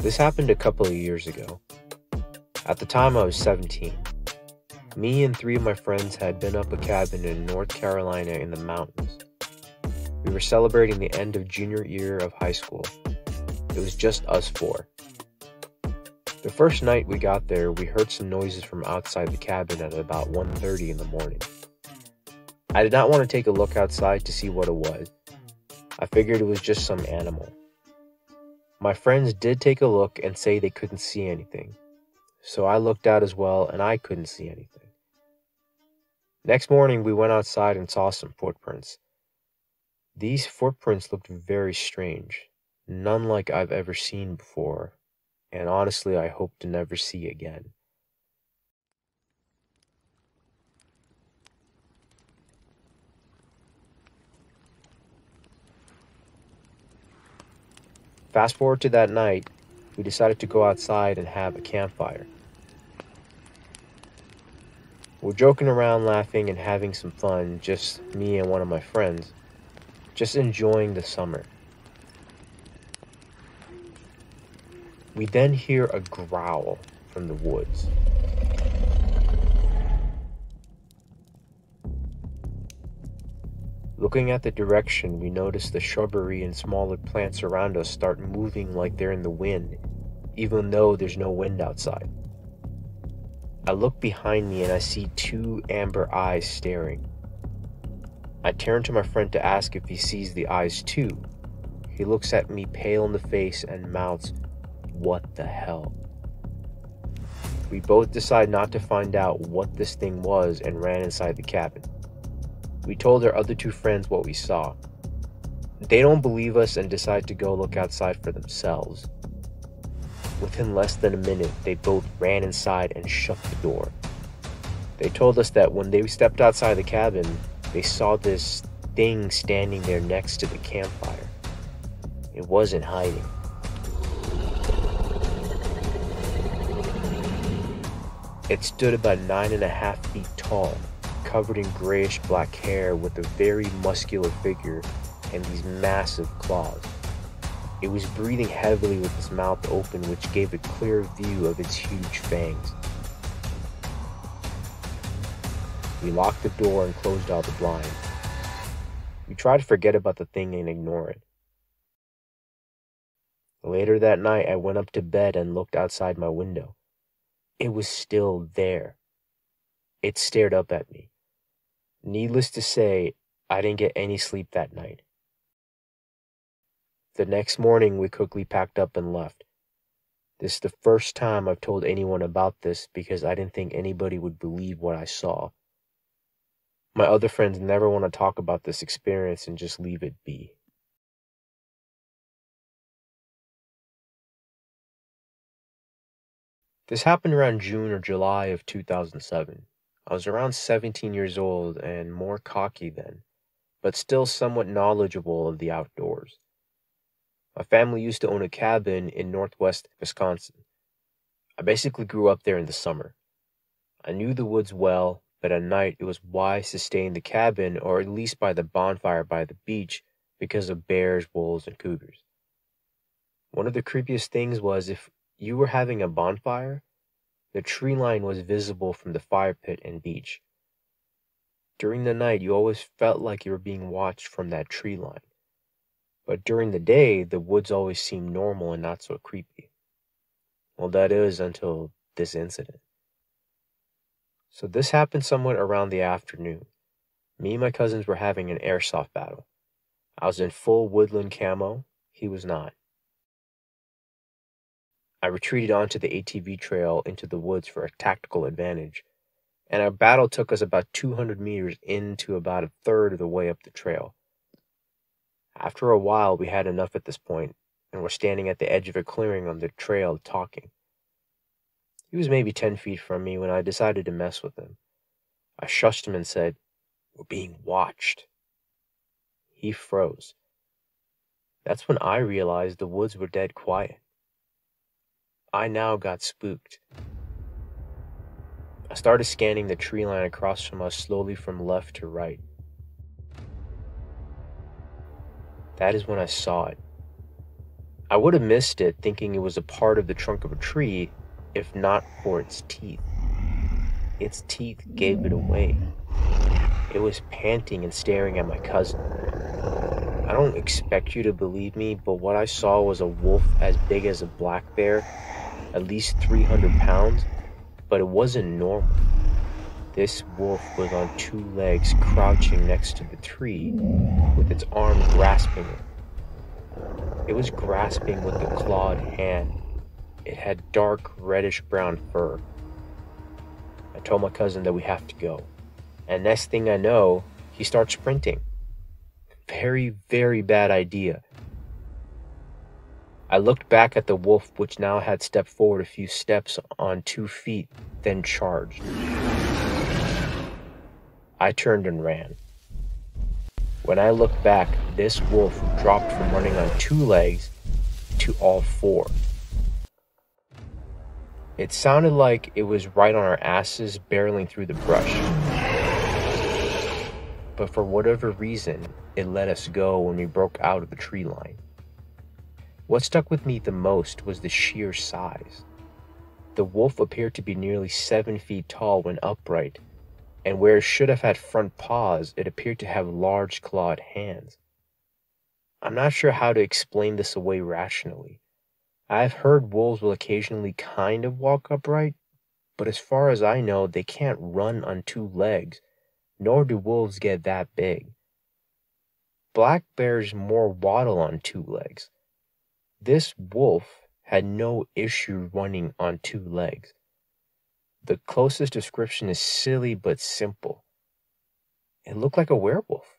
This happened a couple of years ago. At the time I was 17. Me and 3 of my friends had been up a cabin in North Carolina in the mountains. We were celebrating the end of junior year of high school. It was just us 4. The first night we got there, we heard some noises from outside the cabin at about 1:30 in the morning. I did not want to take a look outside to see what it was. I figured it was just some animal. My friends did take a look and say they couldn't see anything. So I looked out as well and I couldn't see anything. Next morning we went outside and saw some footprints. These footprints looked very strange, none like I've ever seen before, and honestly I hope to never see again. Fast forward to that night, we decided to go outside and have a campfire. We're joking around, laughing, and having some fun, just me and one of my friends, just enjoying the summer. We then hear a growl from the woods. Looking at the direction, we notice the shrubbery and smaller plants around us start moving like they're in the wind, even though there's no wind outside. I look behind me and I see 2 amber eyes staring. I turn to my friend to ask if he sees the eyes too. He looks at me pale in the face and mouths, "What the hell?" We both decide not to find out what this thing was and ran inside the cabin. We told our other 2 friends what we saw. They don't believe us and decide to go look outside for themselves. Within less than a minute, they both ran inside and shut the door. They told us that when they stepped outside the cabin, they saw this thing standing there next to the campfire. It wasn't hiding. It stood about 9.5 feet tall, covered in grayish black hair with a very muscular figure and these massive claws. It was breathing heavily with its mouth open, which gave a clear view of its huge fangs. We locked the door and closed all the blinds. We tried to forget about the thing and ignore it. Later that night, I went up to bed and looked outside my window. It was still there. It stared up at me. Needless to say, I didn't get any sleep that night. The next morning, we quickly packed up and left. This is the first time I've told anyone about this because I didn't think anybody would believe what I saw. My other friends never want to talk about this experience and just leave it be. This happened around June or July of 2007. I was around 17 years old and more cocky then, but still somewhat knowledgeable of the outdoors. My family used to own a cabin in northwest Wisconsin. I basically grew up there in the summer. I knew the woods well, but at night it was wise to stay in the cabin or at least by the bonfire by the beach because of bears, wolves, and cougars. One of the creepiest things was if you were having a bonfire, the tree line was visible from the fire pit and beach. During the night, you always felt like you were being watched from that tree line. But during the day, the woods always seemed normal and not so creepy. Well, that is until this incident. So this happened somewhat around the afternoon. Me and my cousins were having an airsoft battle. I was in full woodland camo. He was not. I retreated onto the ATV trail into the woods for a tactical advantage, and our battle took us about 200 meters into about a third of the way up the trail. After a while, we had enough at this point, and were standing at the edge of a clearing on the trail talking. He was maybe 10 feet from me when I decided to mess with him. I shushed him and said, "We're being watched." He froze. That's when I realized the woods were dead quiet. I now got spooked. I started scanning the tree line across from us slowly from left to right. That is when I saw it. I I would have missed it thinking it was a part of the trunk of a tree if not for its teeth. Its teeth gave it away. It was panting and staring at my cousin. I don't expect you to believe me, but what I saw was a wolf as big as a black bear, at least 300 pounds, but it wasn't normal. This wolf was on 2 legs, crouching next to the tree, with its arm grasping it. It was grasping with a clawed hand. It had dark reddish-brown fur. I told my cousin that we have to go, and next thing I know, he starts sprinting. Very, very bad idea. I looked back at the wolf, which now had stepped forward a few steps on 2 feet, then charged. I turned and ran. When I looked back, this wolf dropped from running on 2 legs to all 4. It sounded like it was right on our asses, barreling through the brush. But for whatever reason, it let us go when we broke out of the tree line. What stuck with me the most was the sheer size. The wolf appeared to be nearly 7 feet tall when upright, and where it should have had front paws, it appeared to have large clawed hands. I'm not sure how to explain this away rationally. I've heard wolves will occasionally kind of walk upright, but as far as I know, they can't run on 2 legs, nor do wolves get that big. Black bears more waddle on 2 legs. This wolf had no issue running on 2 legs. The closest description is silly but simple. It looked like a werewolf.